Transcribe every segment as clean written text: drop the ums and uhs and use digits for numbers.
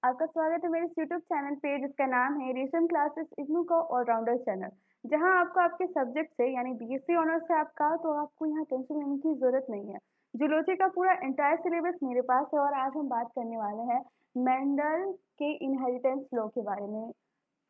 आपका स्वागत है मेरे इस यूट्यूब चैनल पे जिसका नाम है रेशम क्लासेस इग्नू का ऑलराउंडर चैनल। जहां आपको आपके सब्जेक्ट से यानी बीएससी ऑनर्स से आपका तो आपको यहाँ टेंशन लेने की जरूरत नहीं है। जूलॉजी का पूरा एंटायर सिलेबस मेरे पास है और आज हम बात करने वाले हैं मेंडल के इनहेरिटेंस लॉ के बारे में।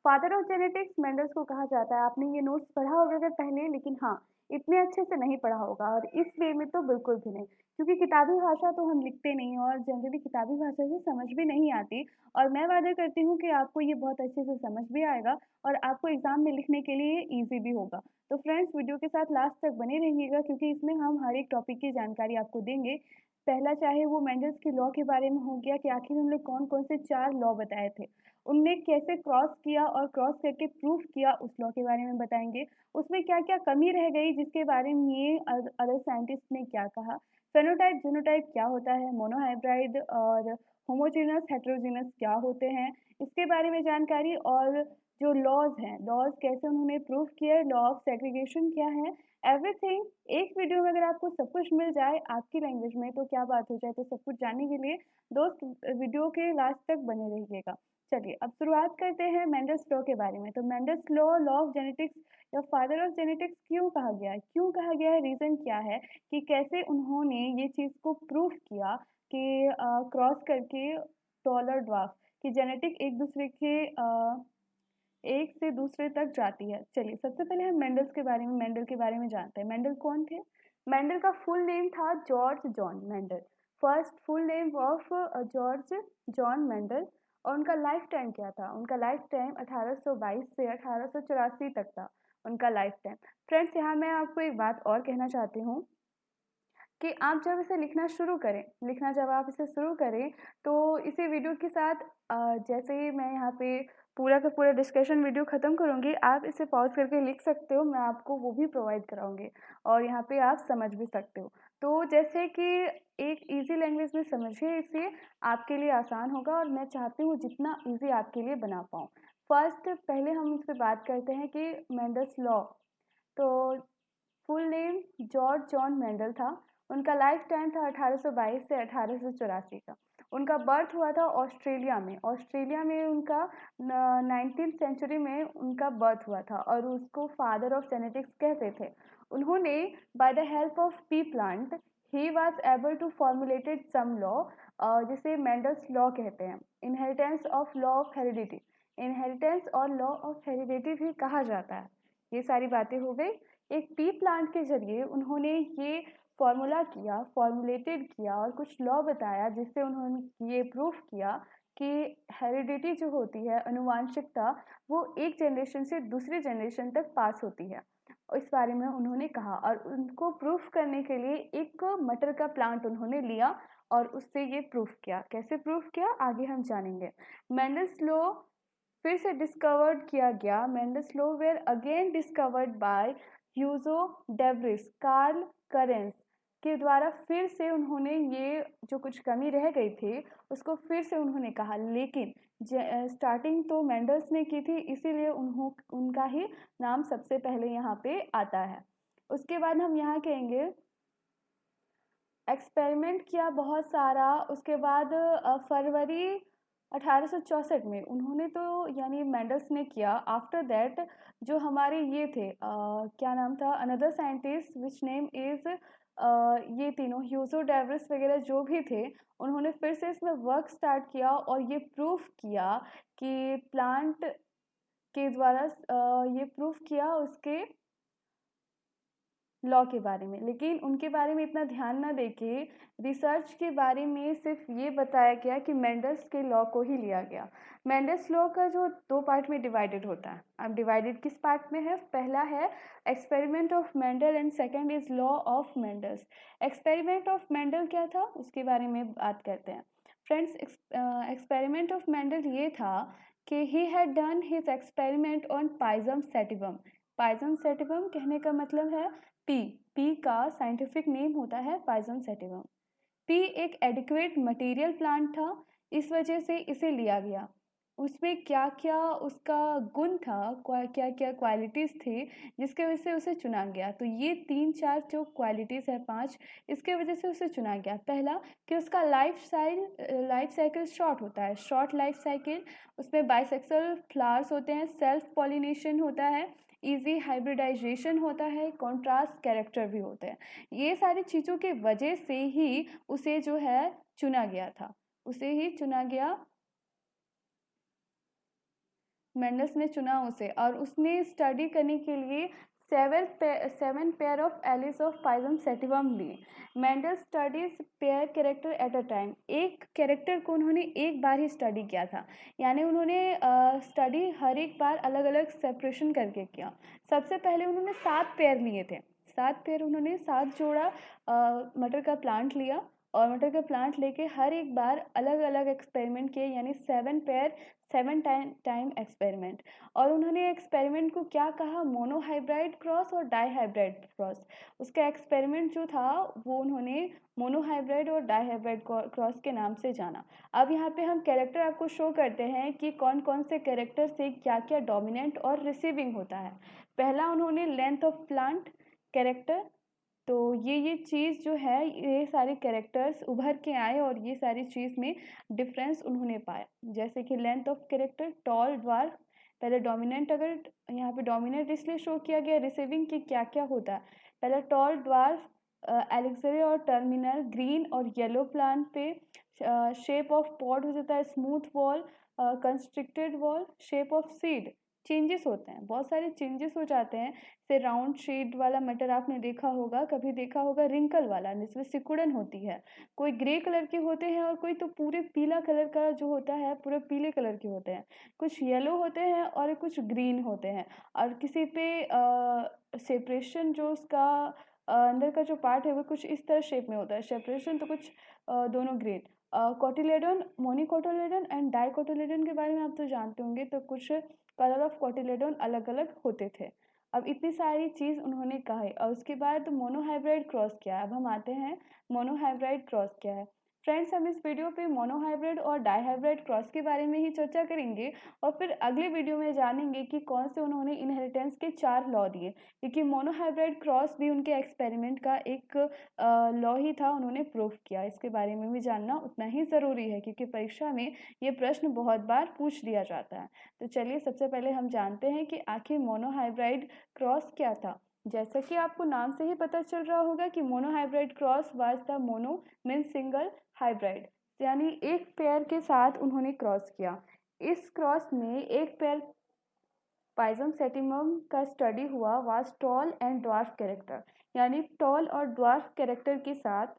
फादर ऑफ जेनेटिक्स मेंडल्स को कहा जाता है। आपने ये नोट्स पढ़ा होगा अगर पहले, लेकिन हाँ, इतने अच्छे से नहीं पढ़ा होगा और इस वे में तो बिल्कुल भी नहीं, क्योंकि किताबी भाषा तो हम लिखते नहीं और जनरली किताबी भाषा से समझ भी नहीं आती। और मैं वादा करती हूँ कि आपको ये बहुत अच्छे से समझ भी आएगा और आपको एग्जाम में लिखने के लिए ईजी भी होगा। तो फ्रेंड्स, वीडियो के साथ लास्ट तक बने रहिएगा क्योंकि इसमें हम हर एक टॉपिक की जानकारी आपको देंगे। पहला चाहे वो मेंडल्स के लॉ के बारे में हो गया कि आखिर हमने कौन कौन से 4 लॉ बताए थे, उनने कैसे क्रॉस किया और क्रॉस करके प्रूफ किया, उस लॉ के बारे में बताएंगे। उसमें क्या क्या कमी रह गई जिसके बारे में ये अदर साइंटिस्ट ने क्या कहा। फेनोटाइप जीनोटाइप क्या होता है, मोनोहाइब्राइड और होमोजेनस हेट्रोजेनस क्या होते हैं, इसके बारे में जानकारी। और जो लॉज हैं, लॉज कैसे उन्होंने प्रूव किया, लॉ ऑफ सेग्रीगेशन क्या है, एवरीथिंग एक वीडियो में अगर आपको सब कुछ मिल जाए आपकी लैंग्वेज में तो क्या बात हो जाए। तो सब कुछ जानने के लिए दोस्त वीडियो के लास्ट तक बने रहिएगा। चलिए अब शुरुआत करते हैं मेंडल्स लॉ के बारे में। तो Mendel's law, law of genetics या फादर ऑफ जेनेटिक्स क्यों कहा गया है, क्यों कहा गया है, रीजन क्या है कि कैसे उन्होंने ये चीज को प्रूफ किया कि क्रॉस करके टॉलर ड्वार्फ की जेनेटिक एक दूसरे के एक से दूसरे तक जाती है। चलिए सबसे पहले हम मेंडल्स के बारे में, मेंडल के बारे में जानते हैं। मेंडल कौन थे? मेंडल का फुल नेम था George John Mendel. First full name of George John Mendel. और उनका लाइफ टाइम क्या था? उनका लाइफ टाइम 1822 से 1884 तक था उनका लाइफ टाइम। फ्रेंड्स, यहाँ मैं आपको एक बात और कहना चाहती हूँ कि आप जब इसे लिखना शुरू करें, लिखना जब आप इसे शुरू करें तो इसी वीडियो के साथ जैसे ही मैं यहाँ पे पूरा का पूरा डिस्कशन वीडियो ख़त्म करूँगी, आप इसे पॉज करके लिख सकते हो, मैं आपको वो भी प्रोवाइड कराऊंगी और यहाँ पे आप समझ भी सकते हो। तो जैसे कि एक इजी लैंग्वेज में समझिए, इसलिए आपके लिए आसान होगा और मैं चाहती हूँ जितना इजी आपके लिए बना पाऊँ। फर्स्ट पहले हम इससे बात करते हैं कि मेंडल्स लॉ। तो full name George John Mendel था। उनका लाइफ टाइम था 1822 से 1884 का। उनका बर्थ हुआ था ऑस्ट्रेलिया में। ऑस्ट्रेलिया में उनका 19th सेंचुरी में उनका बर्थ हुआ था और उसको फादर ऑफ जेनेटिक्स कहते थे। उन्होंने by the help of pea plant he was able to formulated some law, जिसे मेंडल्स लॉ कहते हैं। Inheritance of law of heredity, inheritance और लॉ ऑफ हेरिडिटी भी कहा जाता है। ये सारी बातें हो गई। एक पी प्लांट के जरिए उन्होंने ये फॉर्मूला किया, फॉर्मुलेटेड किया और कुछ लॉ बताया जिससे उन्होंने ये प्रूफ किया कि हेरिडिटी जो होती है, अनुवांशिकता, वो एक जनरेशन से दूसरे जनरेशन तक पास होती है। इस बारे में उन्होंने कहा और उनको प्रूफ करने के लिए एक मटर का प्लांट उन्होंने लिया और उससे ये प्रूफ किया। कैसे प्रूफ किया आगे हम जानेंगे। मेंडल्स लॉ फिर से डिस्कवर्ड किया गया। Mendel's law were again discovered by Hugo de Vries, Carl Correns के द्वारा फिर से उन्होंने ये जो कुछ कमी रह गई थी उसको फिर से उन्होंने कहा, लेकिन स्टार्टिंग तो मेंडल्स ने की थी, इसीलिए उनका ही नाम सबसे पहले यहाँ पे आता है। उसके बाद हम यहाँ कहेंगे एक्सपेरिमेंट किया बहुत सारा। उसके बाद फरवरी 1864 में उन्होंने तो यानी मेंडल्स ने किया। आफ्टर दैट जो हमारे ये थे क्या नाम था, another scientist which name is, ये तीनों ह्यूजो डेवरिस वगैरह जो भी थे, उन्होंने फिर से इसमें वर्क स्टार्ट किया और ये प्रूफ किया कि प्लांट के द्वारा ये प्रूफ किया उसके लॉ के बारे में। लेकिन उनके बारे में इतना ध्यान ना देके रिसर्च के बारे में सिर्फ ये बताया गया कि मेंडल्स के लॉ को ही लिया गया। मेंडल्स लॉ का जो 2 पार्ट में डिवाइडेड होता है। अब डिवाइडेड किस पार्ट में है? पहला है experiment of Mendel and second is law of Mendel's. Experiment of Mendel क्या था उसके बारे में बात करते हैं। फ्रेंड्स, एक्सपेरिमेंट ऑफ मेंडल ये था कि he had done his experiment on Pisum sativum. Pisum sativum कहने का मतलब है पी। पी का साइंटिफिक नेम होता है पाइजम सेटिवम। पी एक एडिक्वेट मटेरियल प्लांट था, इस वजह से इसे लिया गया। उसमें क्या-क्या उसका गुण था, क्या-क्या क्वालिटीज़ थी, जिसकी वज़ह से उसे चुना गया। तो ये 3-4 जो क्वालिटीज़ है 5, इसकी वज़ह से उसे चुना गया। पहला कि उसका लाइफ़ साइकिल शॉर्ट होता है, शॉर्ट लाइफ़ साइकिल, उसमें बाइसेक्सुअल फ्लावर्स होते हैं, सेल्फ पॉलिनेशन होता है, ईज़ी हाइब्रिडाइज़ेशन होता है, कॉन्ट्रास्ट कैरेक्टर भी होते हैं। ये सारी चीज़ों की वजह से ही उसे जो है चुना गया था। उसे ही चुना गया, मेंडल्स ने चुना उसे, और उसने स्टडी करने के लिए 7 pair of alleles of Pisum sativum लिए। Mendel studies pair character at a time, एक कैरेक्टर को उन्होंने एक बार ही स्टडी किया था, यानी उन्होंने स्टडी हर एक बार अलग अलग सेपरेशन करके किया। सबसे पहले उन्होंने 7 पेयर लिए थे, 7 पेयर, उन्होंने 7 जोड़ा मटर का प्लांट लिया, और मटर का प्लांट लेके हर एक बार अलग अलग एक्सपेरिमेंट किए, यानी 7 पेयर 7 टाइम एक्सपेरिमेंट। और उन्होंने एक्सपेरिमेंट को क्या कहा, मोनोहाइब्रिड क्रॉस और डाईहाइब्रिड क्रॉस। उसका एक्सपेरिमेंट जो था वो उन्होंने मोनोहाइब्रिड और डाईहाइब्रिड क्रॉस के नाम से जाना। अब यहाँ पे हम कैरेक्टर आपको शो करते हैं कि कौन कौन से कैरेक्टर से क्या क्या डोमिनेंट और रिसीविंग होता है। पहला उन्होंने लेंथ ऑफ प्लांट कैरेक्टर, तो ये चीज़ जो है, ये सारे कैरेक्टर्स उभर के आए और ये सारी चीज़ में डिफरेंस उन्होंने पाया। जैसे कि length of character, tall, dwarf. पहले डोमिनेंट, अगर यहाँ पे डोमिनेंट इसलिए शो किया गया रिसीविंग कि क्या क्या होता है। पहले टॉल, ड्वार्फ, एलेक्सरे और टर्मिनल, ग्रीन और येलो प्लांट पे। शेप ऑफ पॉड हो जाता है smooth wall, constricted wall, shape of seed changes होते हैं, बहुत सारे चेंजेस हो जाते हैं। से राउंड शेड वाला मटर आपने देखा होगा, कभी देखा होगा रिंकल वाला, जिसमें सिकुड़न होती है। कोई ग्रे कलर के होते हैं और कोई तो पूरे पीला कलर का जो होता है, पूरे पीले कलर के होते हैं। कुछ येलो होते हैं और कुछ ग्रीन होते हैं। और किसी पे सेपरेशन जो उसका अंदर का जो पार्ट है वो कुछ इस तरह शेप में होता है सेपरेशन, तो कुछ दोनों ग्रेन। कोटिलेडन, मोनिकोटिलेडन एंड डाइकोटिलेडन के बारे में आप तो जानते होंगे, तो कुछ कलर ऑफ कोटिलेडन अलग अलग होते थे। अब इतनी सारी चीज़ उन्होंने कहा, और उसके बाद मोनोहाइब्रिड क्रॉस क्या है। अब हम आते हैं मोनोहाइब्रिड क्रॉस क्या है। फ्रेंड्स, हम इस वीडियो पे मोनोहाइब्रिड और डाइहाइब्रिड क्रॉस के बारे में ही चर्चा करेंगे, और फिर अगले वीडियो में जानेंगे कि कौन से उन्होंने इनहेरिटेंस के 4 लॉ दिए, क्योंकि मोनोहाइब्रिड क्रॉस भी उनके एक्सपेरिमेंट का एक लॉ ही था, उन्होंने प्रूफ किया। इसके बारे में भी जानना उतना ही ज़रूरी है, क्योंकि परीक्षा में ये प्रश्न बहुत बार पूछ लिया जाता है। तो चलिए सबसे पहले हम जानते हैं कि आखिर मोनोहाइब्रिड क्रॉस क्या था। जैसा कि आपको नाम से ही पता चल रहा होगा कि monohybrid cross was the mono mean single hybrid, यानी एक पेयर के साथ उन्होंने क्रॉस किया। इस क्रॉस में एक पेयर पाइजम सेटिमम का स्टडी हुआ was tall and dwarf character, यानी टॉल और ड्वार्फ कैरेक्टर के साथ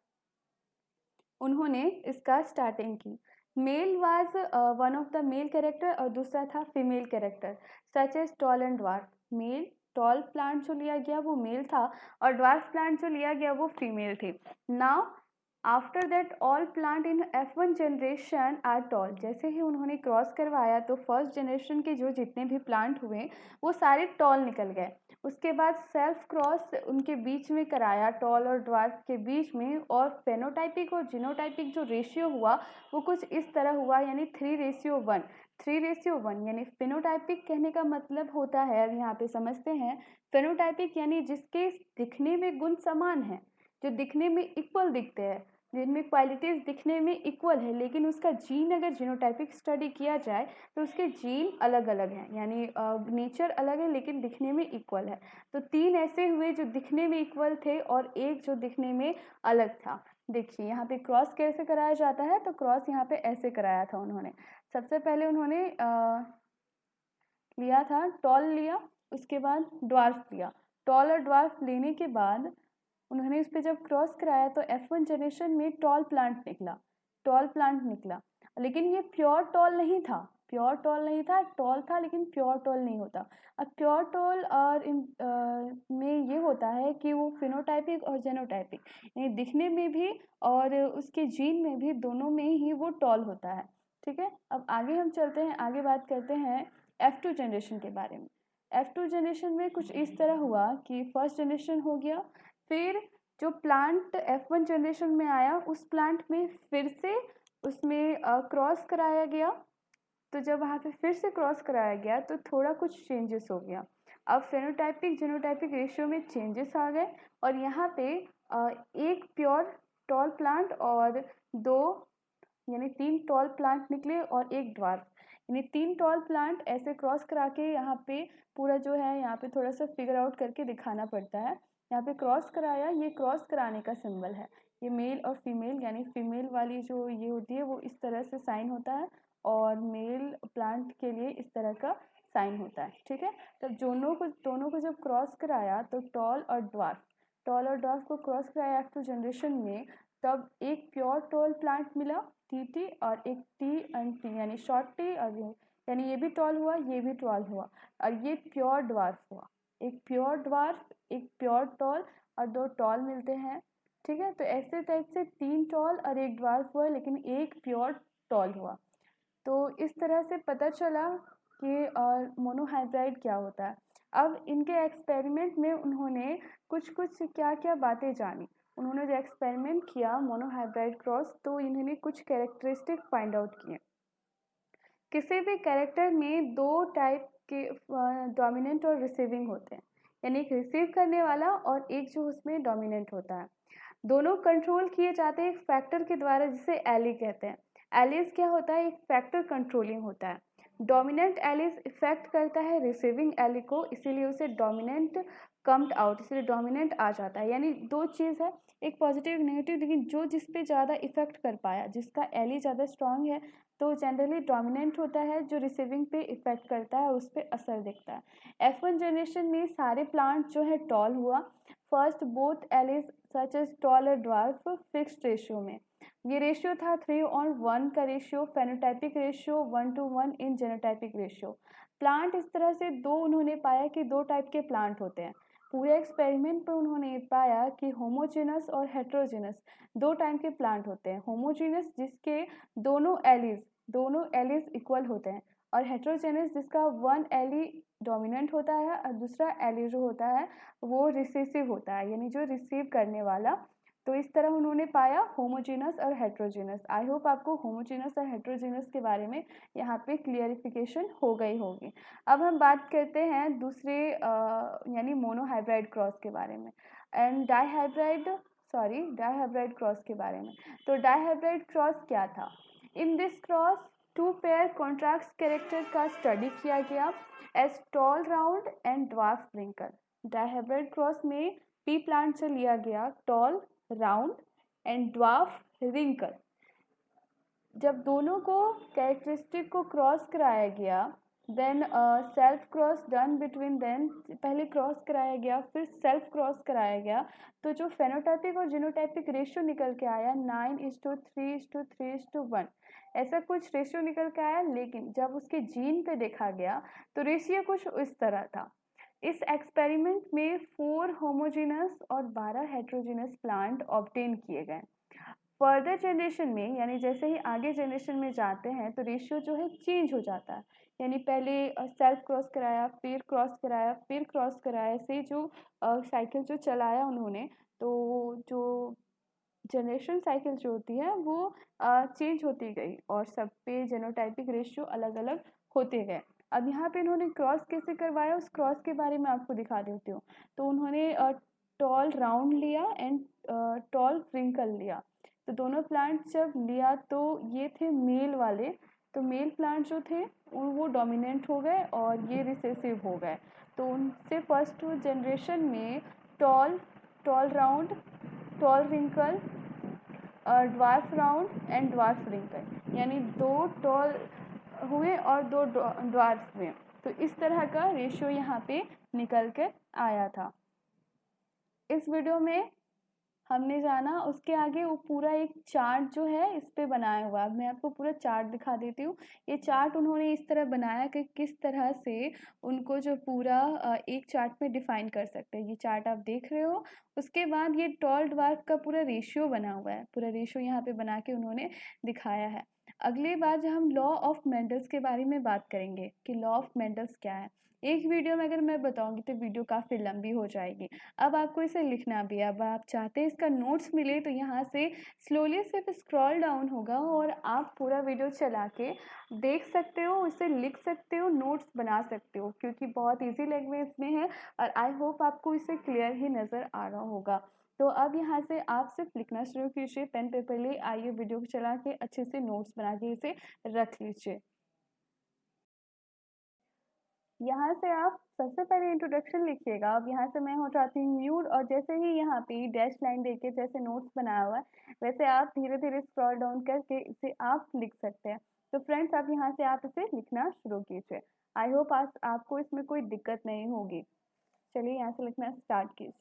उन्होंने इसका स्टार्टिंग की। Male was one of the male character और दूसरा था female character, such as tall and dwarf. Male, tall plant जो लिया गया वो मेल था, और ड्वार्फ प्लांट जो लिया गया वो फीमेल थी। Now after that all plant in F1 generation are tall. जैसे ही उन्होंने क्रॉस करवाया तो फर्स्ट जनरेशन के जो जितने भी प्लांट हुए वो सारे टॉल निकल गए। उसके बाद सेल्फ क्रॉस उनके बीच में कराया, टॉल और ड्वार्फ के बीच में, और फेनोटाइपिक और जीनोटाइपिक जो रेशियो हुआ वो कुछ इस तरह हुआ, यानी 3:1। 3:1 यानी फेनोटाइपिक कहने का मतलब होता है, अब यहाँ पे समझते हैं। फेनोटाइपिक यानी जिसके दिखने में गुण समान है, जो दिखने में इक्वल दिखते हैं, जिनमें क्वालिटीज़ दिखने में इक्वल है, लेकिन उसका जीन अगर जीनोटाइपिक स्टडी किया जाए तो उसके जीन अलग अलग हैं, यानी नेचर अलग है लेकिन दिखने में इक्वल है। तो 3 ऐसे हुए जो दिखने में इक्वल थे और एक जो दिखने में अलग था। देखिए यहाँ पे क्रॉस कैसे कराया जाता है, तो क्रॉस यहाँ पे ऐसे कराया था उन्होंने। सबसे पहले उन्होंने लिया था टॉल लिया, उसके बाद ड्वार्फ लिया। टॉल और ड्वार्फ लेने के बाद उन्होंने इस पे जब क्रॉस कराया तो F1 जनरेशन में टॉल प्लांट निकला, टॉल प्लांट निकला। लेकिन ये प्योर टॉल नहीं था, प्योर टॉल नहीं था, टॉल था लेकिन प्योर टॉल नहीं होता। अब प्योर टॉल और में ये होता है कि वो फिनोटाइपिक और जेनोटाइपिक, यानी दिखने में भी और उसके जीन में भी, दोनों में ही वो टॉल होता है। ठीक है, अब आगे हम चलते हैं, आगे बात करते हैं F2 जनरेशन के बारे में। F2 जनरेशन में कुछ इस तरह हुआ कि फर्स्ट जनरेशन हो गया, फिर जो प्लांट F1 जनरेशन में आया उस प्लांट में फिर से उसमें क्रॉस कराया गया, तो जब वहाँ पे फिर से क्रॉस कराया गया तो थोड़ा कुछ चेंजेस हो गया। अब फेनोटाइपिक जीनोटाइपिक रेशियो में चेंजेस आ गए और यहाँ पे एक प्योर टॉल प्लांट और 2 यानी 3 टॉल प्लांट निकले और एक ड्वार्फ, यानी 3 टॉल प्लांट ऐसे क्रॉस करा के यहाँ पे पूरा जो है यहाँ पे थोड़ा सा फिगर आउट करके दिखाना पड़ता है। यहाँ पे क्रॉस कराया, ये क्रॉस कराने का सिंबल है। ये मेल और फीमेल यानी फीमेल वाली जो ये होती है वो इस तरह से साइन होता है और मेल प्लांट के लिए इस तरह का साइन होता है, ठीक है। तब दोनों को जब क्रॉस कराया तो टॉल और ड्वार्फ को क्रॉस कराया आफ्टर जनरेशन में, तब एक प्योर टॉल प्लांट मिला टी और एक टी एंड टी यानी शॉर्ट टी, और यानी ये भी टॉल हुआ ये भी टॉल हुआ और ये प्योर ड्वार्फ हुआ। एक प्योर ड्वार्फ, एक प्योर टॉल और 2 टॉल मिलते हैं, ठीक है। तो ऐसे टाइप से 3 टॉल और एक ड्वार्फ हुआ लेकिन एक प्योर टॉल हुआ। तो इस तरह से पता चला कि मोनोहाइब्रिड क्या होता है। अब इनके एक्सपेरिमेंट में उन्होंने कुछ क्या क्या बातें जानी। उन्होंने जो एक्सपेरिमेंट किया मोनोहाइब्रिड क्रॉस, तो इन्होंने कुछ कैरेक्टरिस्टिक फाइंड आउट किए। किसी भी कैरेक्टर में 2 टाइप के डोमिनेंट और रिसीविंग होते हैं, यानी एक रिसीव करने वाला और एक जो उसमें डोमिनेंट होता है। दोनों कंट्रोल किए जाते हैं एक फैक्टर के द्वारा जिसे एली कहते हैं। एलिस क्या होता है, एक फैक्टर कंट्रोलिंग होता है। डोमिनेंट एलिस इफेक्ट करता है रिसीविंग एली को, इसीलिए उसे डोमिनेंट कम्ड आउट, इसलिए डोमिनेंट आ जाता है। यानी 2 चीज़ है, एक पॉजिटिव एक नेगेटिव, लेकिन जो जिस पे ज़्यादा इफेक्ट कर पाया, जिसका एली ज़्यादा स्ट्रांग है तो जनरली डोमिनेंट होता है, जो रिसीविंग पे इफेक्ट करता है उस पर असर दिखता है। F1 जनरेशन में सारे प्लांट जो है टॉल हुआ। First both alleles such as tall और ड्वार्फ फिक्स्ड रेशियो में, ये रेशियो था 3:1 का ratio, phenotypic ratio 1:1 in genotypic ratio. Plant इस तरह से उन्होंने पाया कि 2 टाइप के प्लांट होते हैं। पूरे एक्सपेरिमेंट पर उन्होंने पाया कि होमोजेनस और हेट्रोजेनस 2 टाइप के प्लांट होते हैं। होमोजेनस जिसके दोनों एलिस इक्वल होते हैं, और हेट्रोजेनस जिसका 1 एली डोमिनेंट होता है और दूसरा एली जो होता है वो रिसेसिव होता है, यानी जो रिसीव करने वाला। तो इस तरह उन्होंने पाया होमोजेनस और हेट्रोजेनस। आई होप आपको होमोजेनस और हेट्रोजेनस के बारे में यहाँ पे क्लियरिफिकेशन हो गई होगी। अब हम बात करते हैं दूसरे यानी मोनोहाइब्रिड क्रॉस के बारे में एंड डाइहाइब्रिड क्रॉस के बारे में। तो डाइहाइब्रिड क्रॉस क्या था? In this cross 2 pair contrast character का स्टडी किया गया as tall round and dwarf wrinkle. Dihybrid cross में पी प्लांट से लिया गया tall round and dwarf wrinkle. जब दोनों को कैरेक्टरिस्टिक को क्रॉस कराया गया, then self cross done between them, पहले क्रॉस कराया गया फिर सेल्फ क्रॉस कराया गया, तो जो फेनोटाइपिक और जीनोटाइपिक रेशियो निकल के आया 9:3:3:1 ऐसा कुछ रेशियो निकल के आया। लेकिन जब उसके जीन पे देखा गया तो रेशियो कुछ इस तरह था। इस एक्सपेरिमेंट में 4 होमोजेनस और 12 हेट्रोजेनस प्लांट ऑब्टेन किए गए। फर्दर जनरेशन में यानी जैसे ही आगे जनरेशन में जाते हैं तो रेशियो जो है चेंज हो जाता है, यानी पहले सेल्फ क्रॉस कराया फिर क्रॉस कराया फिर क्रॉस कराया, ऐसे जो साइकिल जो चलाया उन्होंने, तो जो जनरेशन साइकिल जो होती है वो चेंज होती गई और सब पे जेनोटाइपिक रेशियो अलग अलग होते गए। अब यहाँ पे इन्होंने क्रॉस कैसे करवाया उस क्रॉस के बारे में आपको दिखा देती हूँ। तो उन्होंने टॉल राउंड लिया एंड टॉल फ्रिंकल लिया। तो दोनों प्लांट जब लिया तो ये थे मेल वाले, तो मेल प्लांट जो थे वो डोमिनेंट हो गए और ये रिसेसिव हो गए। तो उनसे फर्स्ट जनरेशन में tall round, tall wrinkle, dwarf round and dwarf wrinkle, यानी 2 टॉल हुए और 2 ड्वार्फ हुए। तो इस तरह का रेशियो यहाँ पे निकल के आया था। इस वीडियो में हमने जाना, उसके आगे वो पूरा एक चार्ट जो है इस पे बनाया हुआ है। मैं आपको पूरा चार्ट दिखा देती हूँ। ये चार्ट उन्होंने इस तरह बनाया कि किस तरह से उनको जो पूरा एक चार्ट में डिफाइन कर सकते हैं। ये चार्ट आप देख रहे हो। उसके बाद ये टॉल ड्वार्फ का पूरा रेशियो बना हुआ है, पूरा रेशियो यहाँ पे बना के उन्होंने दिखाया है। अगली बार जब हम लॉ ऑफ मेंडल्स के बारे में बात करेंगे कि लॉ ऑफ मेंडल्स क्या है। एक वीडियो में अगर मैं बताऊंगी तो वीडियो काफ़ी लंबी हो जाएगी। अब आपको इसे लिखना भी है। अब आप चाहते हैं इसका नोट्स मिले तो यहाँ से स्लोली सिर्फ स्क्रॉल डाउन होगा और आप पूरा वीडियो चला के देख सकते हो, उसे लिख सकते हो, नोट्स बना सकते हो, क्योंकि बहुत ईजी लैंग्वेज में है और आई होप आपको इसे क्लियर ही नज़र आ रहा होगा। तो अब यहाँ से आप सिर्फ लिखना शुरू कीजिए, पेन पेपर ले आइए, वीडियो को चला के अच्छे से नोट्स बना के इसे रख लीजिए। यहाँ से आप सबसे पहले इंट्रोडक्शन लिखिएगा। अब यहाँ से मैं हो जाती हूँ म्यूट और जैसे ही यहाँ पे डैश लाइन देके जैसे नोट्स बनाया हुआ है वैसे आप धीरे धीरे स्क्रॉल डाउन करके इसे आप लिख सकते हैं। तो फ्रेंड्स अब यहाँ से आप इसे लिखना शुरू कीजिए। आई होप आज आपको इसमें कोई दिक्कत नहीं होगी। चलिए यहाँ से लिखना स्टार्ट कीजिए।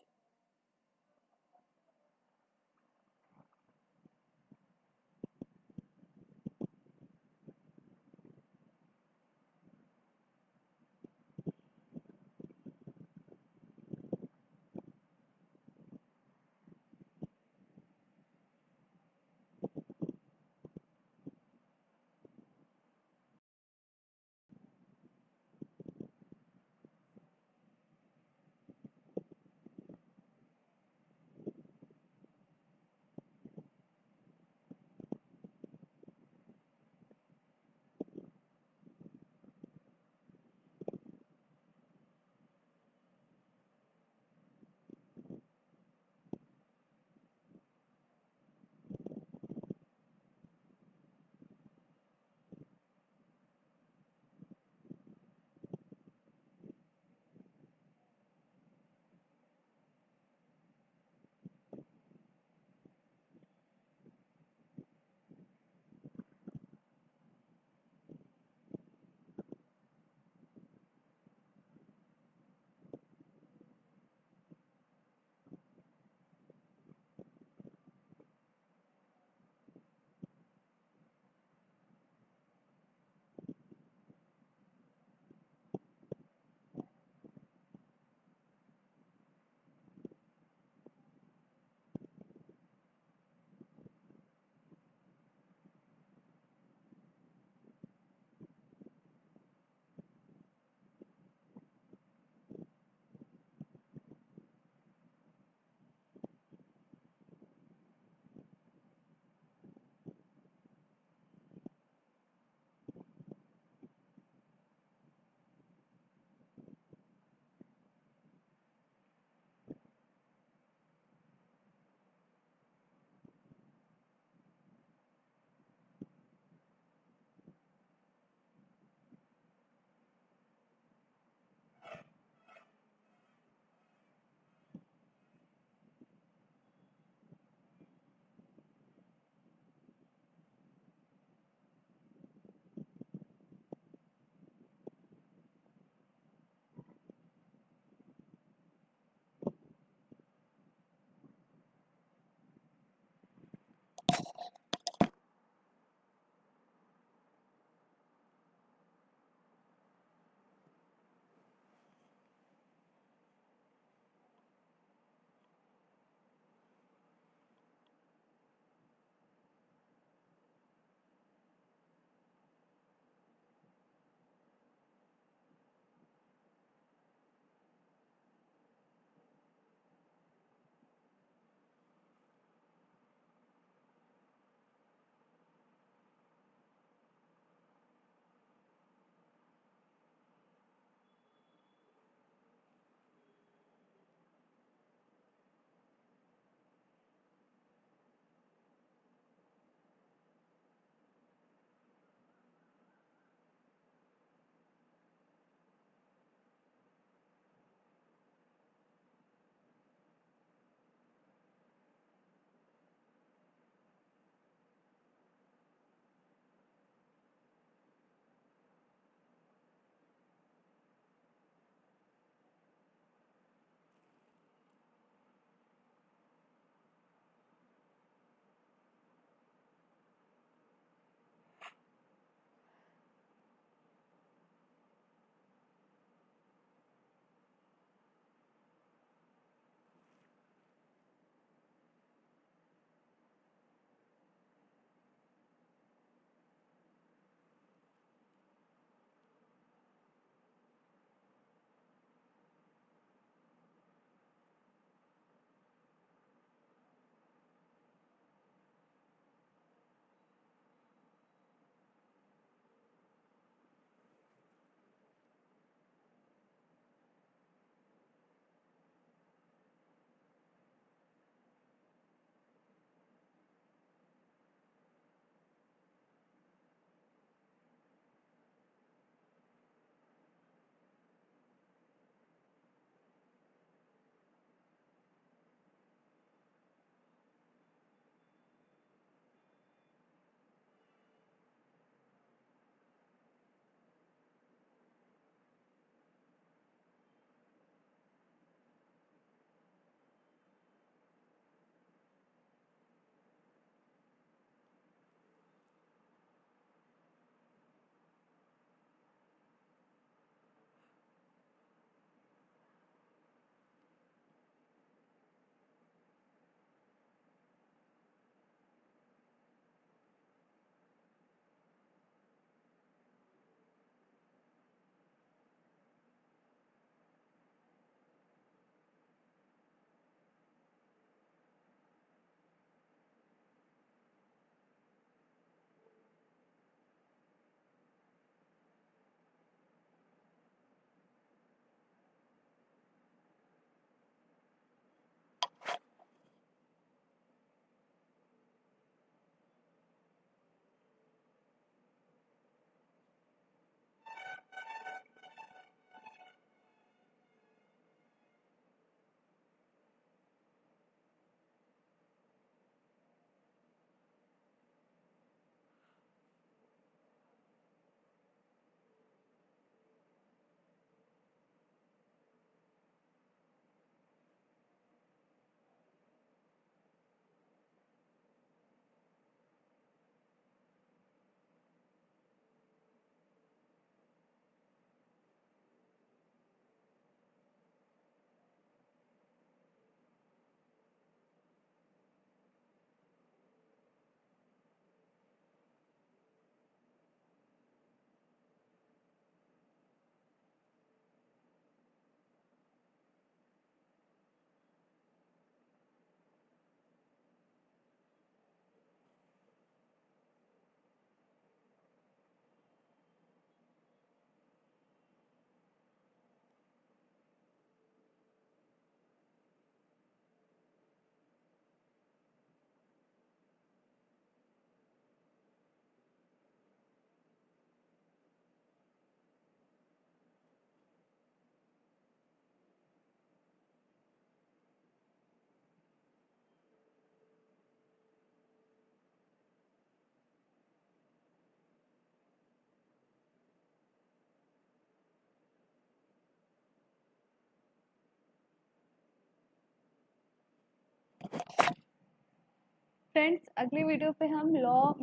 फ्रेंड्स, अगली वीडियो पे हम लॉ ऑफ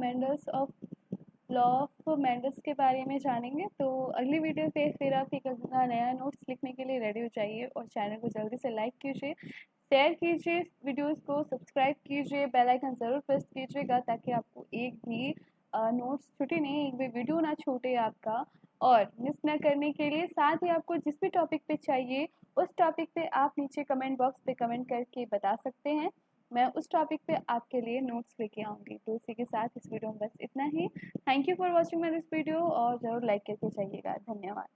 मेंडल्स के बारे में जानेंगे। तो अगली वीडियो पे फिर आप एक अपना नया नोट्स लिखने के लिए रेडी हो जाइए और चैनल को जल्दी से लाइक कीजिए, शेयर कीजिए, वीडियोस को सब्सक्राइब कीजिए, बेल आइकन ज़रूर प्रेस कीजिएगा ताकि आपको एक भी नोट्स छूटे नहीं, एक भी वीडियो ना छूटे आपका। और मिस ना करने के लिए साथ ही आपको जिस भी टॉपिक पे चाहिए उस टॉपिक पे आप नीचे कमेंट बॉक्स पे कमेंट करके बता सकते हैं। मैं उस टॉपिक पे आपके लिए नोट्स लेके आऊँगी। तो इसी के साथ इस वीडियो में बस इतना ही। Thank you for watching my this video और ज़रूर लाइक करके जाइएगा। धन्यवाद।